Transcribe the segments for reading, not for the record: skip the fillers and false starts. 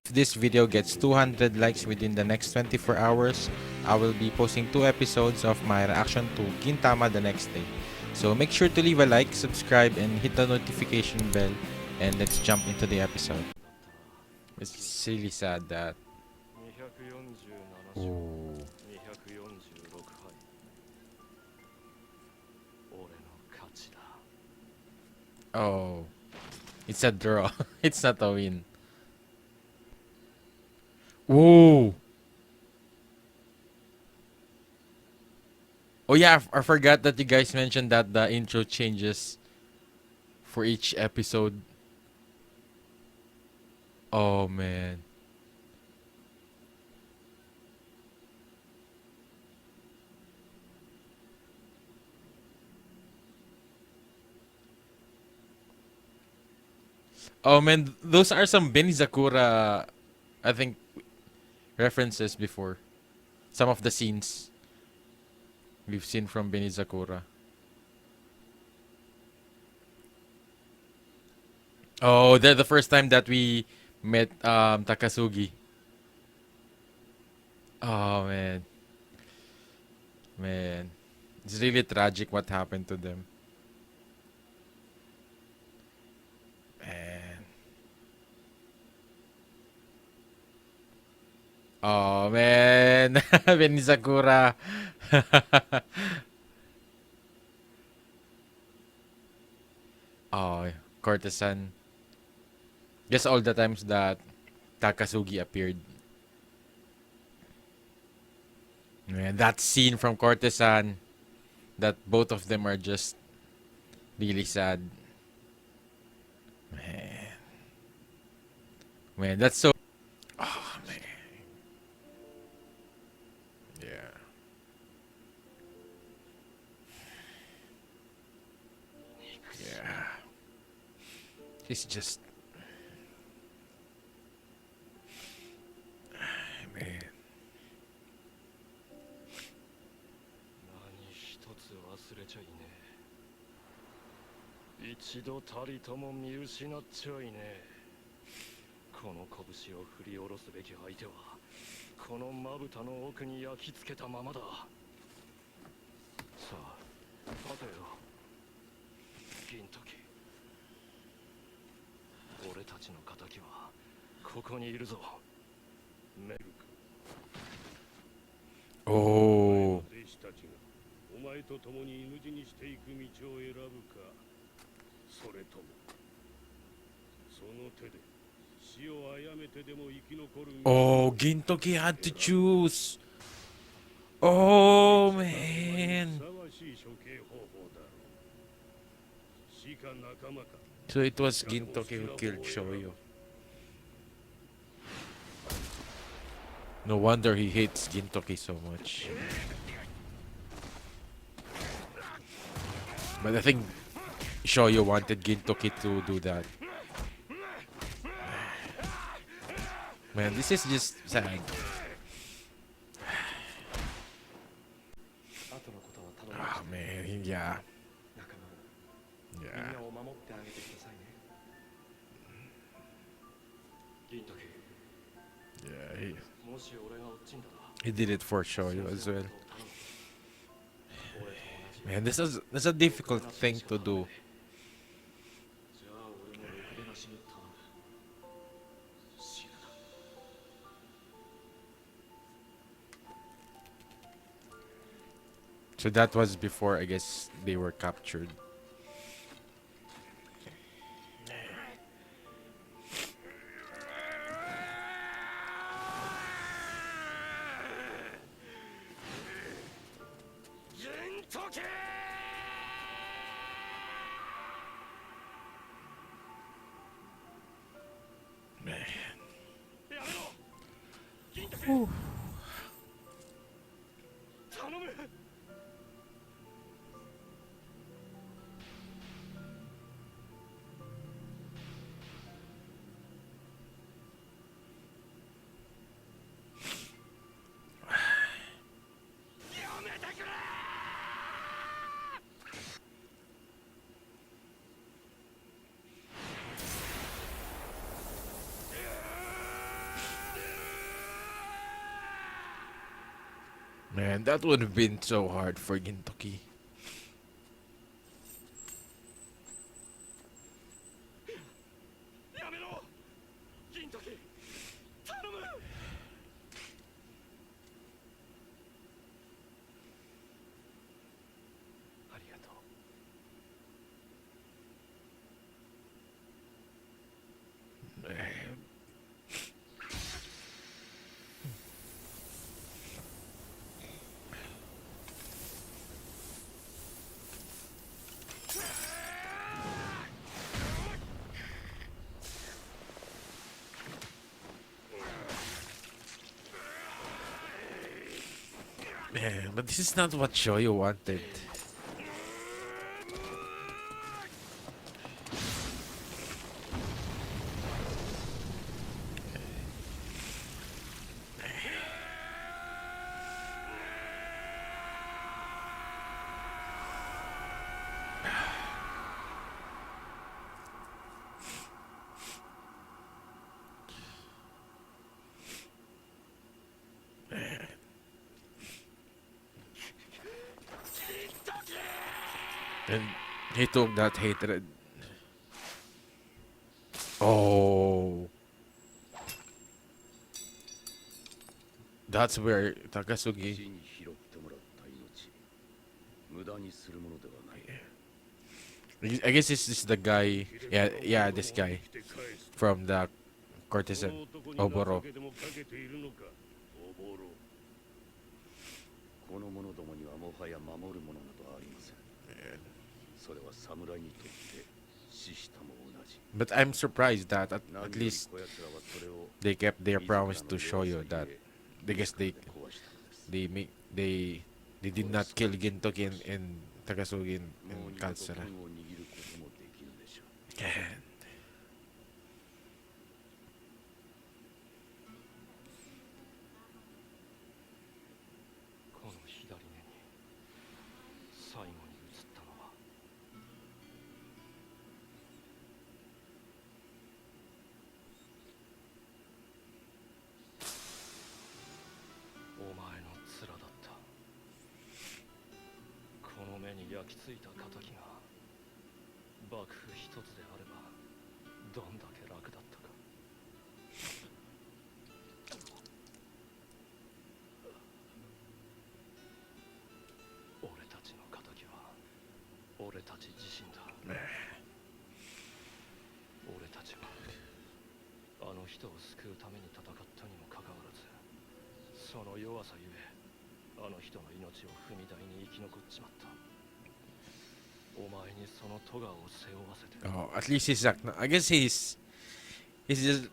If this video gets 200 likes within the next 24 hours, I will be posting 2 episodes of my reaction to Gintama the next day. So make sure to leave a like, subscribe, and hit the notification bell. And let's jump into the episode. It's really sad that. Ooh. Oh, it's a draw. It's not a win. Ooh. Oh yeah, I forgot that you guys mentioned that the intro changes for each episode. Oh man. Oh man, those are some Benizakura, I think, references before. Some of the scenes we've seen from Benizakura. Oh, they're the first time that we met Takasugi. Oh man, man, it's really tragic what happened to them. Man. Oh man, Benizakura. Oh, courtesan. Just all the times that Takasugi appeared. Man, that scene from Courtesan, that both of them are just really sad. Man, man, that's so. Oh man, yeah, yeah. He's just man. 何一つ忘れちゃいねえ。一度たりとも見失っちゃいねえ。この拳を振り下ろすべき相手はこのまぶたの奥に焼き付けたままだ。さあ立てよ銀時。俺たちの敵はここにいるぞ。メルク。 Oh, 弟子たちがお前と共に犬死にしていく道を選ぶか、それともその手で死を殺めてでも生き残る。 oh, Gintoki had to choose. Oh man. ふさわしい処刑方法だろう。死か仲間か。 So it was Gintoki who killed Shoyo. No wonder he hates Gintoki so much. But I think Shoyo wanted Gintoki to do that. Man, this is just sad. 後のことは頼み Ah, man, yeah. 仲間をみん Yeah. なを守ってあげてくださいね。銀時。 Yeah, もし俺が落ちんだら he did it for Shoyo as well. 俺と同じ Man, this is a difficult thing to do. じゃあ俺もろくでなしに頼む。死ぬな。 So that was before, I guess, they were captured. Man. やめろ銀時。頼む。Man, that would have been so hard for Gintoki. やめろ銀時頼むありがとう Man, but this is not what Shoyo wanted. And he took that hatred. Oh. That's where 死 Takasugi. に拾ってもらった命無駄にするものではない I guess this is the guy. Yeah, this guy 生きて返す from the この courtesan 男に Oboro. 情けでもかけているのかおぼろこの者どもにはもはや守るものなどありませんそれは侍にとって死したも同じ But I'm surprised that at 何よ at り least こやつらはそれを they kept their 自らの promise to Shoyo 弱さ that ゆえ I guess they 壊したのです they make they did not kill Gintoki and Takasugi もう in 二度と Katsura. 剣を握ることもできぬでしょう And この左目に最後に映ったのはお前の面だったこの目に焼き付いた仇が幕府一つであればどんだけ楽だったか俺たちの仇は俺たち自身だ俺たちはあの人を救うために戦ったにもかかわらずその弱さゆえあの人の命を踏み台に生き残っちまったお前にその咎を背負わせて oh, at least he's I guess he's just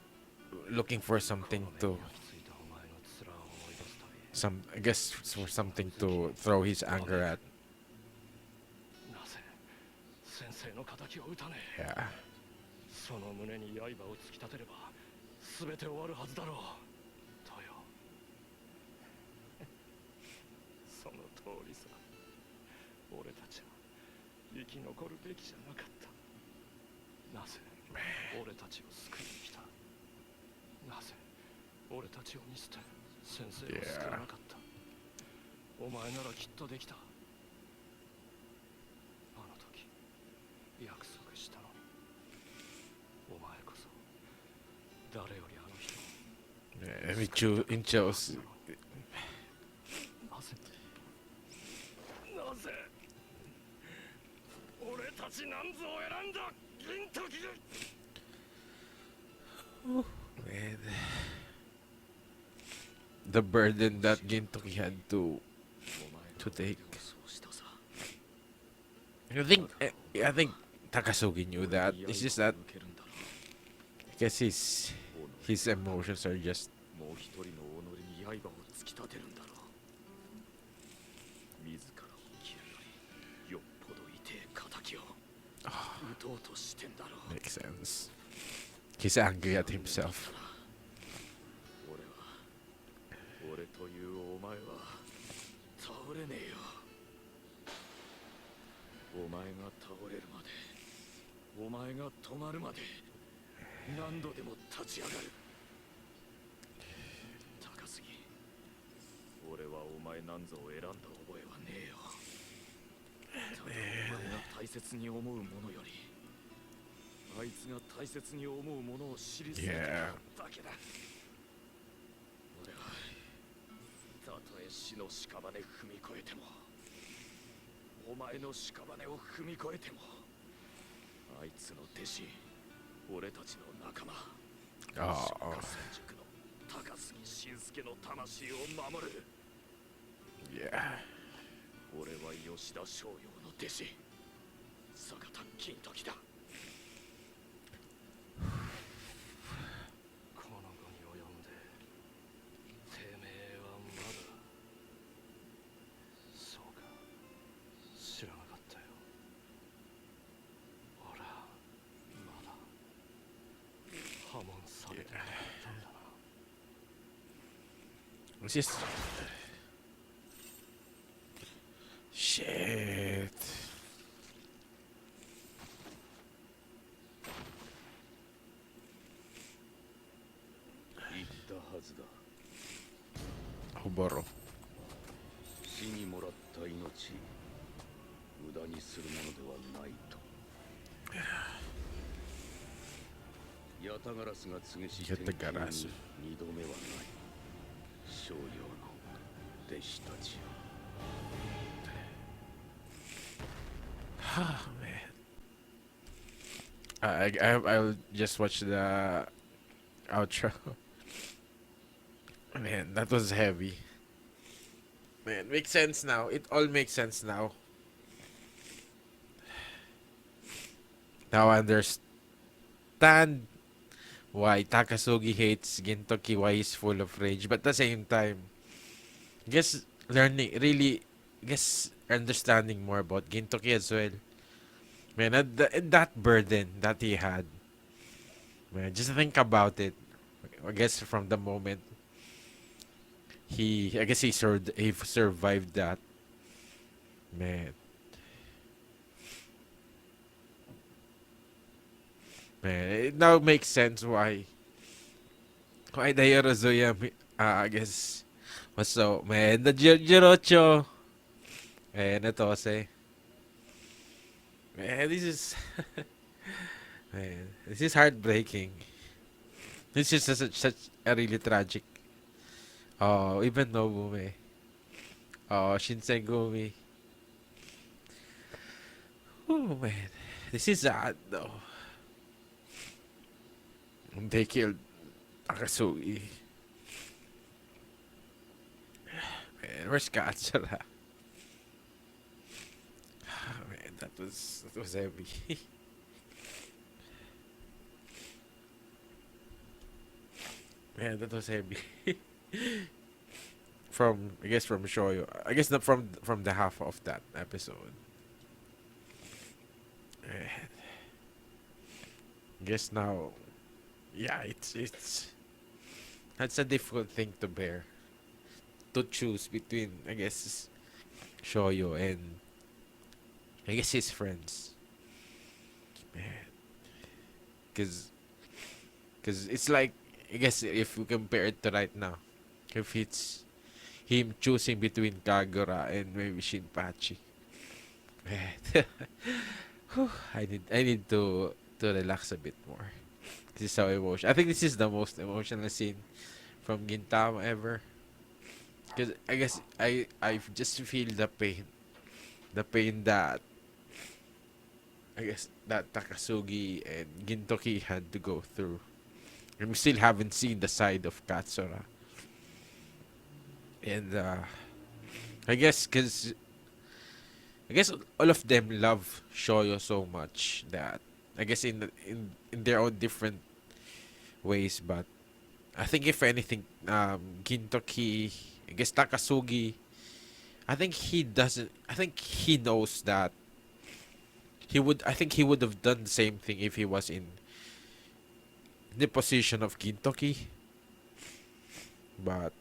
looking for something この to 目に焼き付いたお前の面を思い出すため some I guess for something to throw his anger at. なぜ先生の仇を撃たねえ Yeah. その胸に刃を突き立てれば全て終わるはずだろうとよその通りさ俺たちは生き残るべきじゃなかったなぜ俺たちを救いに来たなぜ俺たちを見捨て先生を救わなかったお前ならきっとできたあの時約束したのにお前こそ誰よりあの人 Yeah, me too. In chose. なぜなぜ俺たちなんぞを選んだ銀時が Man. The burden that Gintoki had to take. I think Takasugi knew that. It's just that I guess his emotions are just もう一人の己に刃を突き立てるんだろう自らを切るよりよっぽど痛え仇を撃とうとしてんだろう makes sense. He's angry at himself. 俺というお前は倒れねえよお前が倒れるまでお前が止まるまで何度でも立ち上がる高杉俺はお前なんぞを選んだ覚えはねえよ。ただお前が大切に思うものよりあいつが大切に思うものを知りすぎただけだ。俺はたとえ死の屍踏み越えてもお前の屍を踏み越えてもあいつの弟子俺たちの仲間ああ。三塾の高杉晋介の魂を守る。俺は吉田松陽の弟子坂田金時だ。この後に及んでてめえはまだ。そうか、知らなかったよ。ほらまだ破門されてなかったんだな。It's just shit. 言ったはずだ。 Huboro. 死にもらった命無駄にするものではないと。ヤタガラスが告げしヤタガラス二度目はない。商用の弟子たちよ。 Ah, man. I'll just watch the outro. Man, that was heavy. Man, makes sense now. It all makes sense now. Now I understand why Takasugi hates Gintoki, why he's full of rage. But at the same time, guess understanding more about Gintoki as well. Man, and that burden that he had. Man, just think about it. I guess from the moment he survived that. Man. Man, it now makes sense why Dairozuya, I guess, was so, man, the Jirocho, and Natose. Man, this is, man, this is heartbreaking. This is such a really tragic. Oh, even Nobume. Oh, Shinsengumi. Oh, man. This is sad, though. They killed Takasugi. Man, where's Katsura? Man, that was heavy. Man, that was heavy. From Shoyo. I guess not from the half of that episode. Man. Guess now, yeah, it's that's a difficult thing to bear. To choose between, I guess, Shoyo and I guess his friends. Man, cause it's like, I guess if we compare it to right now, if it's him choosing between Kagura and maybe Shinpachi. Man, whew, I need to relax a bit more. This is so emotional. I think this is the most emotional scene from Gintama ever. Because I guess I just feel the pain that I guess that Takasugi and Gintoki had to go through. And we still haven't seen the side of Katsura. And I guess all of them love Shoyo so much that I guess in their own different ways, but I think if anything, Gintoki, I guess Takasugi, I think he doesn't. I think he knows that he would. I think he would have done the same thing if he was in the position of Gintoki. But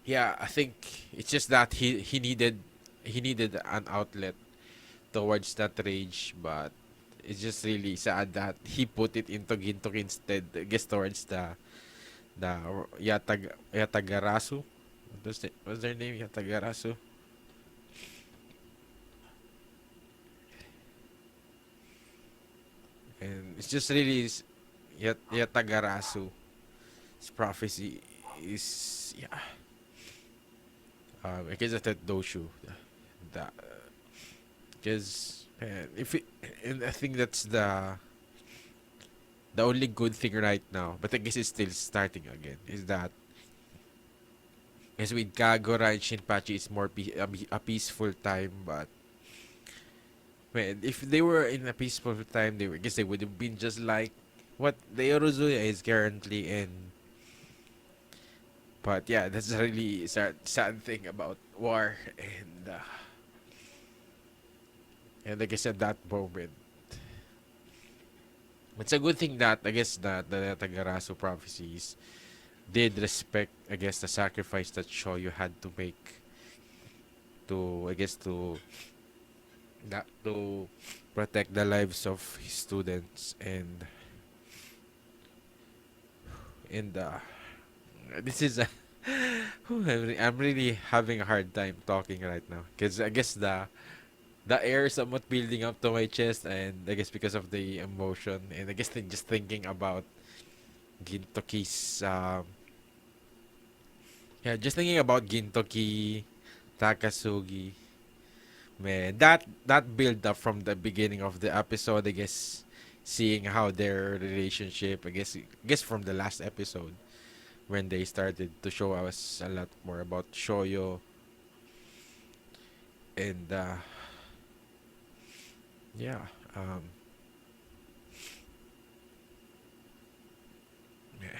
yeah, I think it's just that he needed an outlet towards that rage, but it's just really sad that he put it into Gintoki instead. I guess towards the Yatagarasu, what's their name? Yatagarasu. And it's just really Yatagarasu's prophecy is, yeah. I guess that's Doshu. The because if it, and I think that's the only good thing right now. But I guess it's still starting again. Is that as with Kagura and Shinpachi, it's more a peaceful time. But man, if they were in a peaceful time, I guess they would have been just like what the Yorozuya is currently in. But yeah, that's a really sad thing about war, and like I said, that moment. It's a good thing that I guess that the Tagarasu prophecies did respect, I guess, the sacrifice that Shoyu had to make to, I guess, to protect the lives of his students. And this is a I'm really having a hard time talking right now because I guess the air is somewhat building up to my chest, and I guess because of the emotion, and I guess just thinking about Gintoki's yeah, just thinking about Gintoki, Takasugi, man, that build up from the beginning of the episode, I guess, seeing how their relationship, I guess from the last episode when they started to show us a lot more about Shoyo, and yeah, um, man,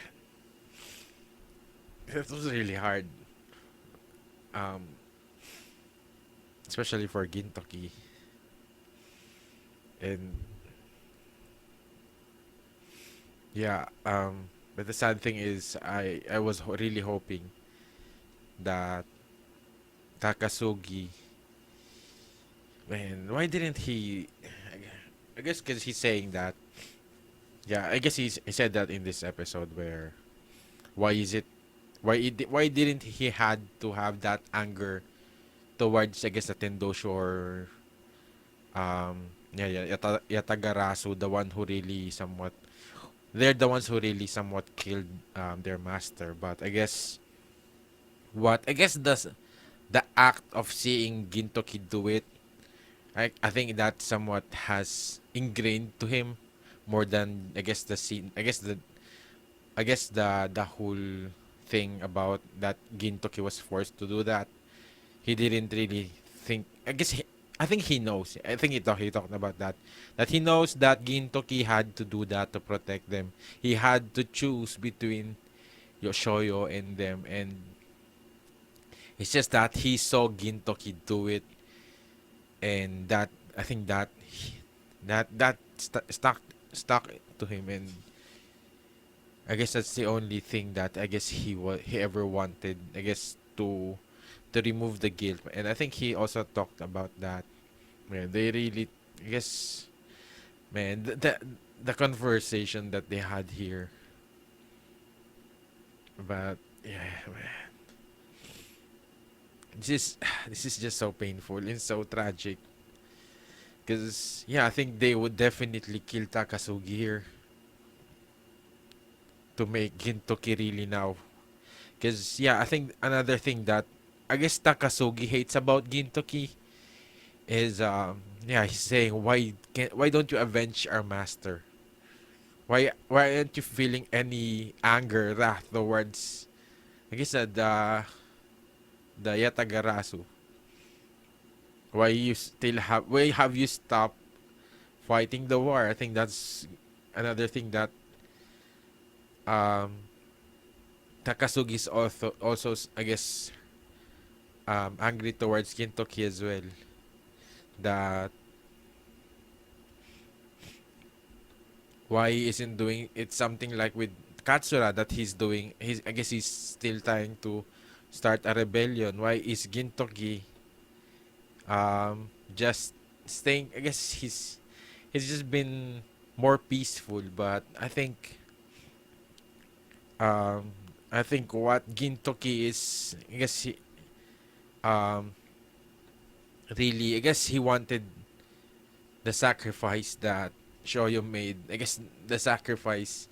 it was really hard, um, especially for Gintoki, and yeah, but the sad thing is, I was really hoping that Takasugi, man, why didn't he? I guess because he's saying that. Yeah, I guess he said that in this episode where why is it why didn't he had to have that anger towards, I guess, the Tendosho, or Yatagarasu, the one who really somewhat, they're the ones who really somewhat killed their master. But I guess what I guess the act of seeing Gintoki do it, I think that somewhat has ingrained to him more than, I guess, the scene. I guess the whole thing about that Gintoki was forced to do that. He didn't really think. I think he knows. I think he talked about that. That he knows that Gintoki had to do that to protect them. He had to choose between Yoshoyo and them, and it's just that he saw Gintoki do it, and that I think that stuck to him, and I guess that's the only thing that I guess he ever wanted. I guess to remove the guilt, and I think he also talked about that. Man, they really, I guess, man, the conversation that they had here, but yeah, man, this is this is just so painful and so tragic. Cause yeah, I think they would definitely kill Takasugi here to make Gintoki really now. Cause yeah, I think another thing that I guess Takasugi hates about Gintoki is yeah, he's saying, why don't you avenge our master? Why aren't you feeling any anger, wrath towards, I guess, the Yatagarasu? Why have you stopped fighting the war? I think that's another thing that um Takasugi's also I guess angry towards Gintoki as well. That why he isn't doing it, something like with Katsura that he's doing. I guess he's still trying to start a rebellion. Why is Gintoki just staying? I guess he's just been more peaceful, but I think um I think what Gintoki is, I guess um, really, I guess he wanted the sacrifice that Shoyo made. I guess the sacrifice,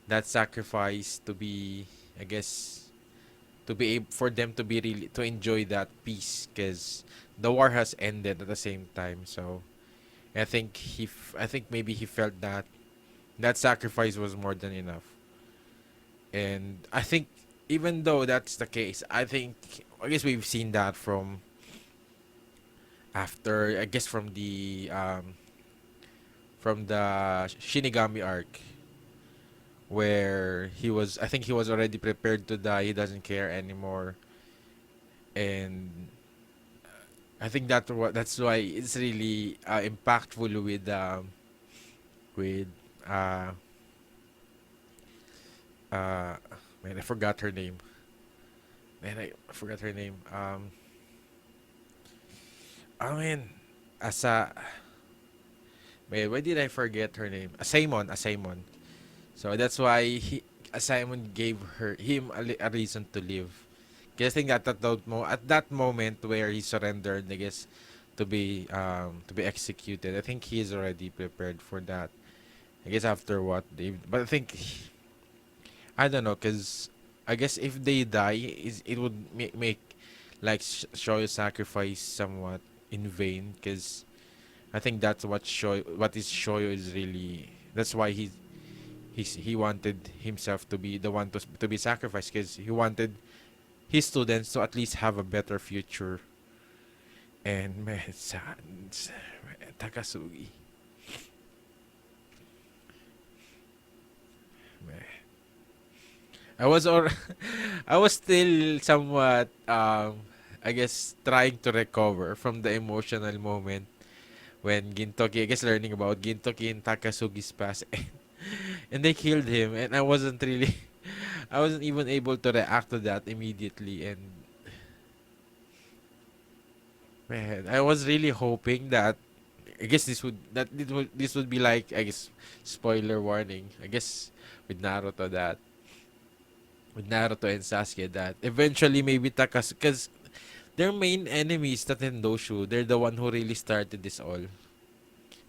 that sacrifice to be, I guess, to be able for them to be really to enjoy that peace, because the war has ended at the same time. So I think I think maybe he felt that that sacrifice was more than enough. And I think even though that's the case, I think I guess we've seen that from after, I guess, from the Shinigami arc, where he was, I think he was already prepared to die. He doesn't care anymore. And I think that's why it's really impactful with uh uh man, I forgot her name. Man, I forgot her name. I mean, Asa. Man, why did I forget her name? Asaemon, Asaemon. So that's why Asaemon gave him a reason to live. Because I think at that moment where he surrendered, I guess, to be executed, I think he is already prepared for that. I guess after what they, but I think I don't know, cause I guess if they die, it would make like Shoyo sacrifice somewhat in vain. Cause I think that's what is Shoyo is really. That's why he wanted himself to be the one to be sacrificed, because he wanted his students to at least have a better future. And man, it's sad. Takasugi. Man. I was or I was still somewhat I guess trying to recover from the emotional moment when Gintoki, I guess, learning about Gintoki and Takasugi's past, and they killed him, and I wasn't really I wasn't even able to react to that immediately. And man, I was really hoping that, I guess, this would be like, I guess, spoiler warning, I guess, with Naruto, that with Naruto and Sasuke, that eventually maybe Takas, because their main enemy is Tatendoshu. They're the one who really started this all.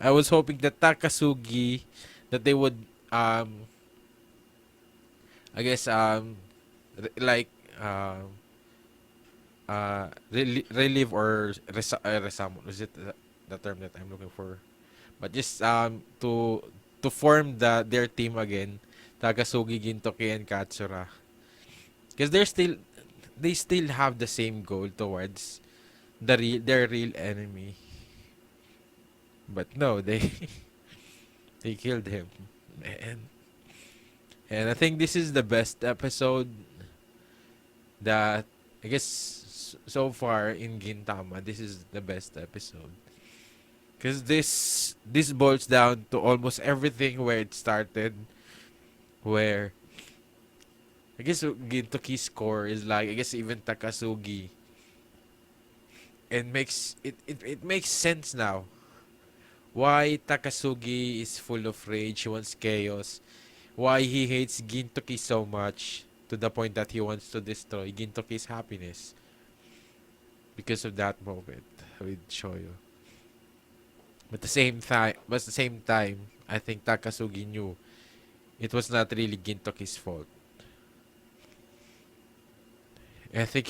I was hoping that Takasugi, that they would, I guess, like, relive or resummon. Was it the term that I'm looking for? But just to form their team again, Takasugi, Gintoki, and Katsura, because they still have the same goal towards their real enemy. But no, they they killed him, man. And I think this is the best episode that, I guess, so far in Gintama. This is the best episode, because this boils down to almost everything where it started. Where I guess Gintoki's score is like, I guess, even Takasugi, and it makes sense now why Takasugi is full of rage. He wants chaos. Why he hates Gintoki so much, to the point that he wants to destroy Gintoki's happiness because of that moment with Shoyo. But at the same time, I think Takasugi knew it was not really Gintoki's fault. I think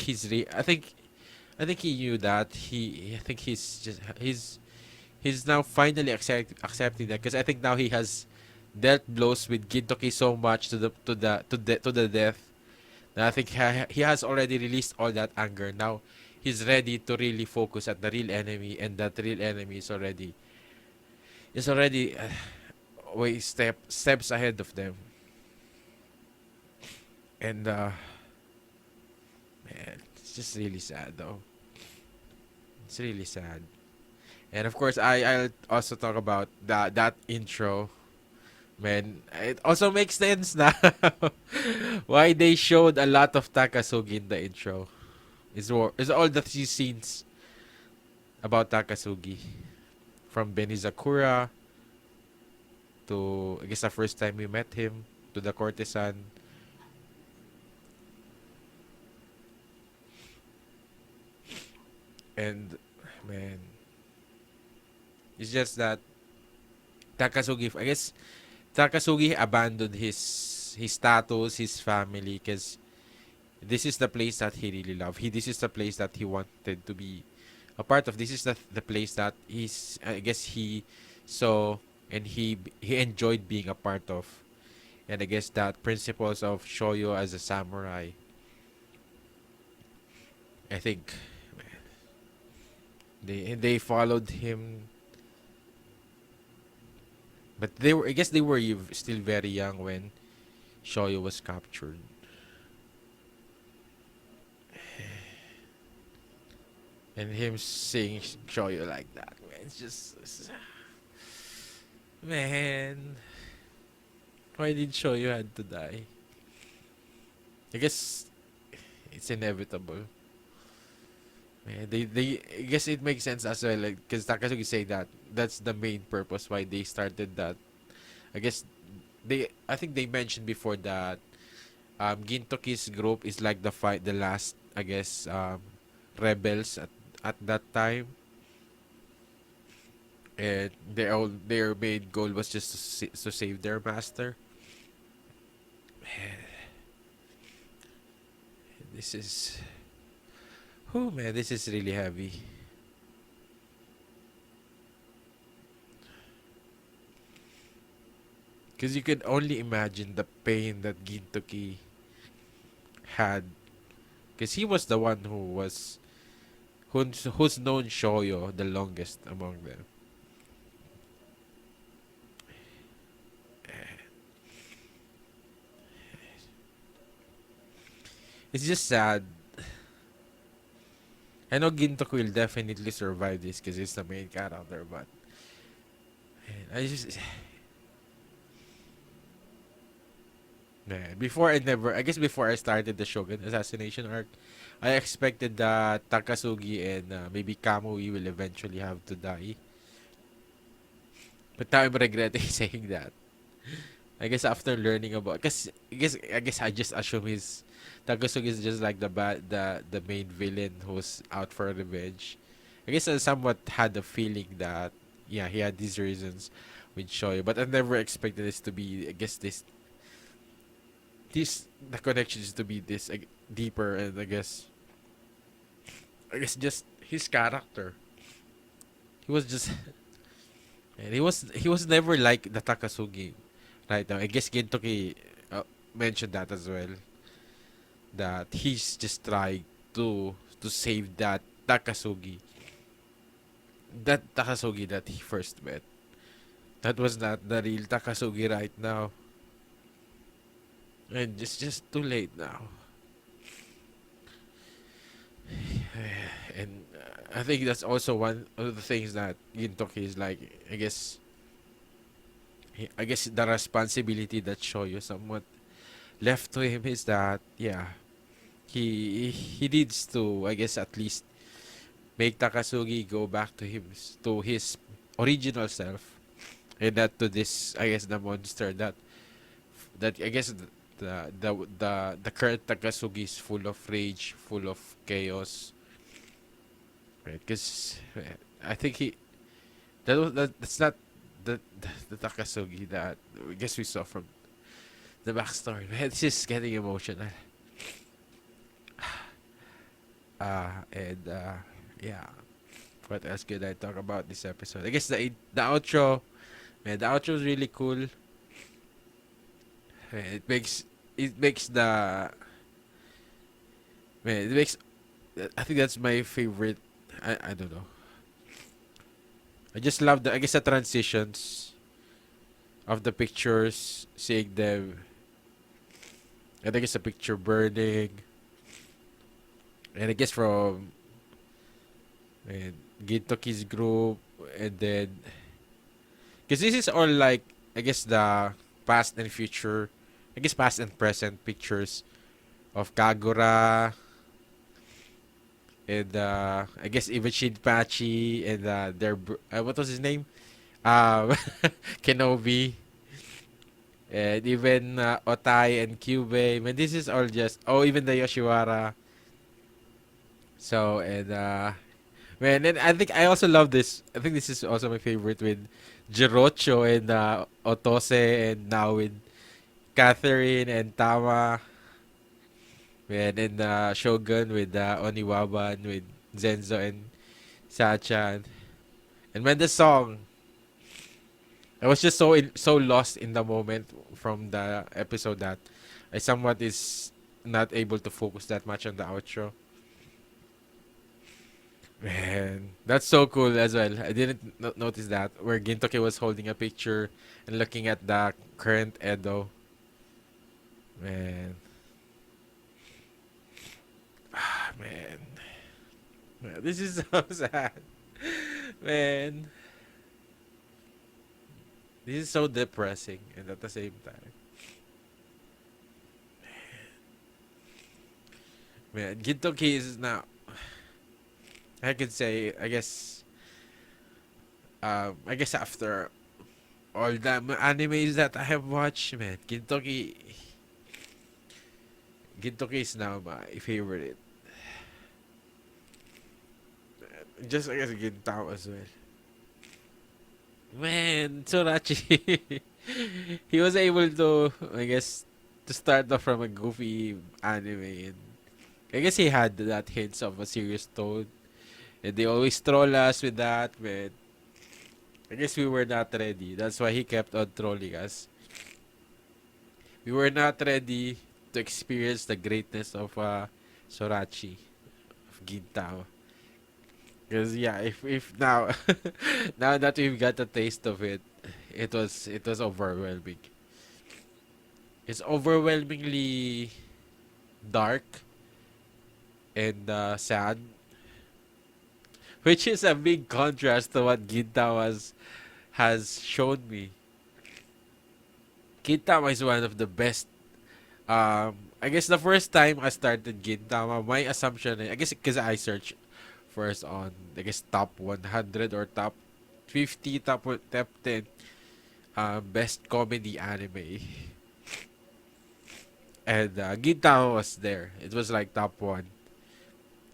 I think he knew that. I think he's now finally accepting that, because I think now he has dealt blows with Gintoki so much to the death, that I think he has already released all that anger. Now he's ready to really focus at the real enemy, and that real enemy is already way steps ahead of them. And man, it's just really sad though. It's really sad. And of course, I'll also talk about that intro. Man, it also makes sense now why they showed a lot of Takasugi in the intro. Is all the three scenes about Takasugi, from Benizakura to, I guess, the first time we met him, to the courtesan, And man, it's just that Takasugi, I guess Takasugi abandoned his status, his family, because this is the place that he really loved. This is the place that he wanted to be a part of. This is the place that I guess he saw and he enjoyed being a part of. And I guess that principles of Shoyo as a samurai, I think they followed him, but I guess they were still very young when Shoyo was captured. And him seeing Shoyo like that, man, man, why did Shoyo had to die? I guess it's inevitable. Man, they I guess it makes sense as well, like, because Takasugi say that that's the main purpose why they started that. I guess I think they mentioned before that Gintoki's group is like the last, I guess, rebels at that time, and their main goal was just to save their master. Man, this is, oh man, this is really heavy. Because you could only imagine the pain that Gintoki had. Because he was the one who's known Shoyo the longest among them. It's just sad. I know Gintoki will definitely survive this because he's the main character, but man, man, I guess before I started the Shogun Assassination arc, I expected that Takasugi and maybe Kamui will eventually have to die. But now I'm regretting saying that. I guess after learning about, cause I guess I just assume Takasugi is just like the main villain who's out for revenge. I guess I somewhat had a feeling that yeah, he had these reasons with Shoyo, but I never expected this to be, I guess, the connection is to be this deeper, and I guess just his character. He was just and he was never like the Takasugi right now. I guess Gintoki mentioned that as well, that he's just trying to save that Takasugi that he first met. That was not the real Takasugi right now, and it's just too late now. And I think that's also one of the things that Gintoki is like. I guess the responsibility that Shoyo somewhat left to him is that yeah, he needs to, I guess, at least make Takasugi go back to his original self, and not to this, I guess, the monster that I guess the current Takasugi is full of rage, full of chaos, right? Because I think that's not the Takasugi that I guess we saw from the backstory. Man, this is getting emotional. And yeah, what else could I talk about this episode? I guess the outro, man, the outro is really cool. Man, it makes the man it makes I think that's my favorite. I don't know. I just love I guess the transitions of the pictures, seeing them. I think it's a picture burning, and I guess from and Gintoki's group, and then because this is all like, I guess, the past and future, I guess past and present pictures of Kagura, and I guess even Shinpachi, and what was his name? Um, Kenobi, and even Otai and Kyubey. Man, this is all just, even the Yoshiwara. So, and Man, and I think I also love this. I think this is also my favorite with Jirocho and Otose, and now with Catherine and Tama. Man, and Shogun with Oniwaba, and with Zenzo and Sacha. And when the song, I was just so lost in the moment from the episode that I somewhat is not able to focus that much on the outro. Man, that's so cool as well. I didn't notice that where Gintoki was holding a picture and looking at the current Edo. Man, man, man, this is so sad. Man, this is so depressing, and at the same time, man, Gintoki is now. I could say, I guess after all the animes that I have watched, man, Gintoki is now my favorite. Just I guess Gintama as well. Man, Tsorachi, he was able to, I guess, to start off from a goofy anime, and I guess he had that hints of a serious tone, and they always troll us with that, man. I guess we were not ready. That's why he kept on trolling us. We were not ready to experience the greatness of Sorachi, of Gintama. Because yeah, if now now that we've got a taste of it, it was overwhelming. It's overwhelmingly dark and sad, which is a big contrast to what Gintama has shown me. Gintama is one of the best. I guess the first time I started Gintama, my assumption, I guess because I searched first on, I guess, top 100 or top 50, top 10 best comedy anime. And Gintama was there. It was like top 1.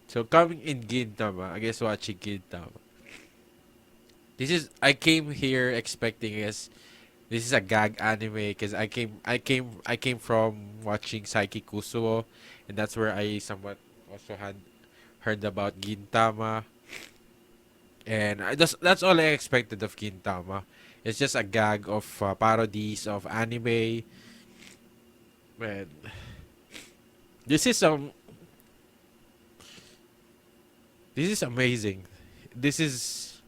So coming in Gintama, I guess watching Gintama. I came here expecting this is a gag anime because I came from watching Saiki Kusuo, and that's where I somewhat also had heard about Gintama, and that's all I expected of Gintama. It's just a gag of parodies of anime. Man, this is this is amazing. This is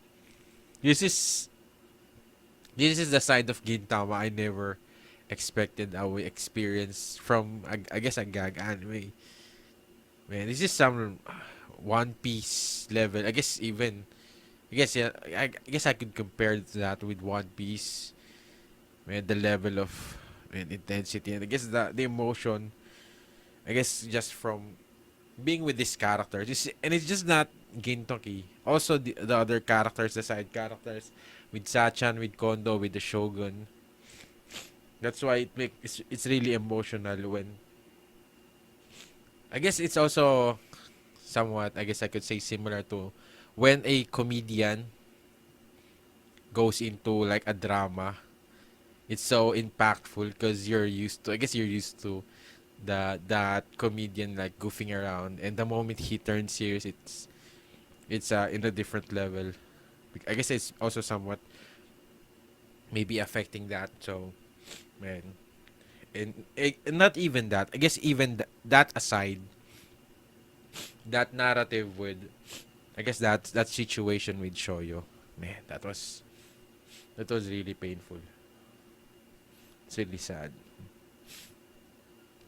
this is this is the side of Gintama I never expected I would experience from I guess a gag anime. Man, this is some One Piece level. I guess yeah, I guess I could compare that with One Piece. Man, the level of, man, intensity, and I guess the emotion. I guess just from being with this character, and it's just not Gintoki. Also the other characters, the side characters, with Sachan, with Kondo, with the Shogun. That's why it's really emotional when. I guess it's also somewhat, I guess I could say, similar to when a comedian goes into like a drama. It's so impactful because you're used to that comedian like goofing around, and the moment he turns serious, it's in a different level. I guess it's also somewhat maybe affecting that. So, man, and not even that. I guess even that aside, that narrative with, I guess that situation with Shoyo, man, that was really painful. It's really sad.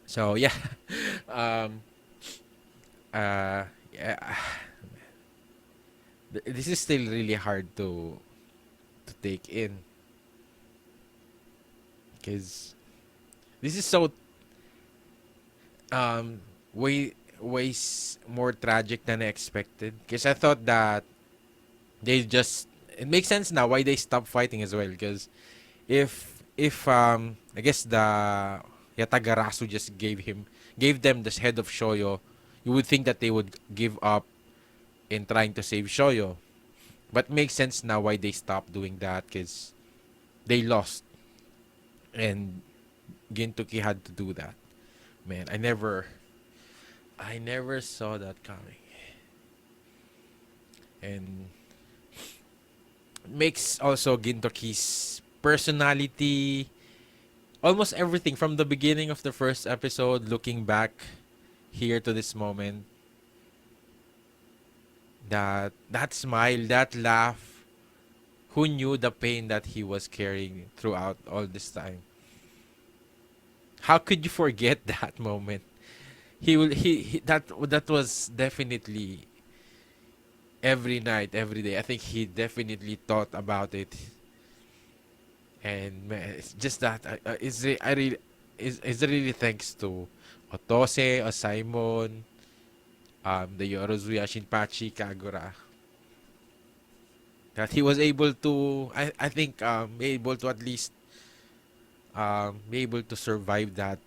So yeah, um, yeah, this is still really hard to take in because this is so more tragic than I expected. Because I thought that they just, it makes sense now why they stopped fighting as well. Because if I guess the Yatagarasu just gave them the head of Shoyo, you would think that they would give up, in trying to save Shoyo. But makes sense now why they stopped doing that, because they lost. And Gintoki had to do that. Man, I never saw that coming. And makes also Gintoki's personality, almost everything from the beginning of the first episode, looking back here to this moment, that smile, that laugh, who knew the pain that he was carrying throughout all this time? How could you forget that moment? He that was definitely every night, every day. I think he definitely thought about it. And man, it's just that I really is really thanks to Otose, Simon, the Yorozuya Shinpachi Kagura, that he was able to, I think, be able to at least be able to survive that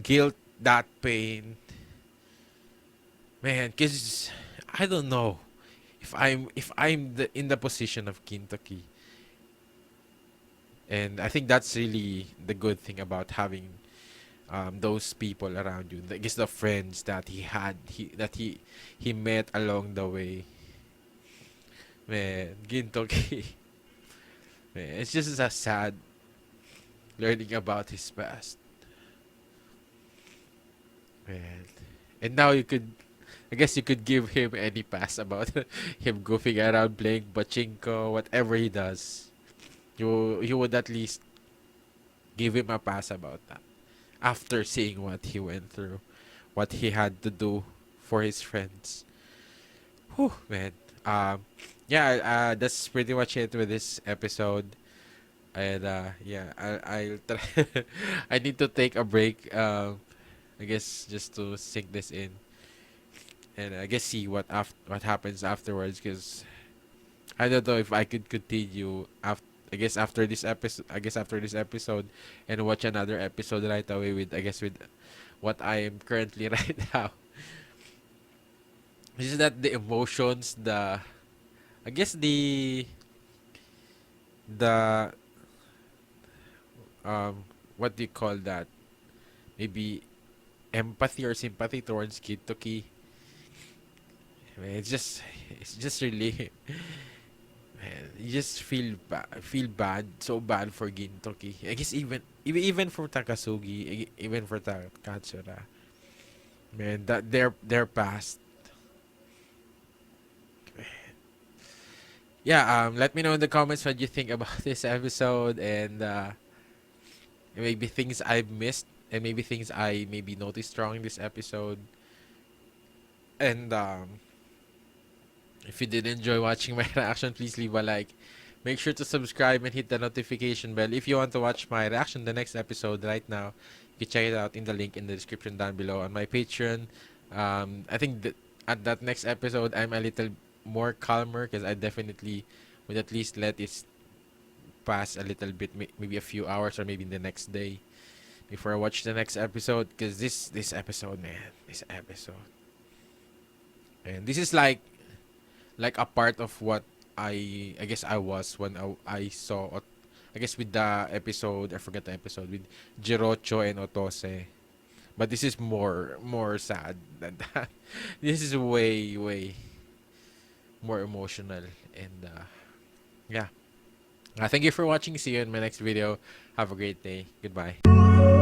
guilt, that pain, man. Cause I don't know if I'm in the position of Gintoki. And I think that's really the good thing about having those people around you. I guess the friends that he had, he met along the way. Man, Gintoki. Man, it's just a sad learning about his past. Man. And now I guess you could give him any pass about him goofing around playing pachinko, whatever he does. You would at least give him a pass about that. After seeing what he went through, what he had to do for his friends. Whew, man. Yeah, that's pretty much it with this episode. And yeah, I'll try. I need to take a break. I guess just to sink this in, and I guess see what happens afterwards. Because I don't know if I could continue after. I guess after this episode. I guess after this episode, and watch another episode right away with, I guess, with what I am currently right now. It's just that the emotions, I guess the what do you call that? Maybe empathy or sympathy towards Gintoki. I mean, it's just really, man, you just feel bad, so bad for Gintoki. I guess even for Takasugi, even for Katsura. Man, that their past. Yeah, let me know in the comments what you think about this episode, and maybe things I've missed, and maybe things I maybe noticed wrong in this episode. And if you did enjoy watching my reaction, please leave a like. Make sure to subscribe and hit the notification bell if you want to watch my reaction the next episode right now. You can check it out in the link in the description down below on my Patreon. I think that at that next episode, I'm a little more calmer, because I definitely would at least let it pass a little bit, maybe a few hours or maybe the next day before I watch the next episode. Because this episode, man, this episode, and this is like a part of what I guess I was when I saw, I guess, with the episode, I forgot the episode, with Jirocho and Otose. But this is more sad than that. This is way more emotional. And yeah, thank you for watching. See you in my next video. Have a great day. Goodbye.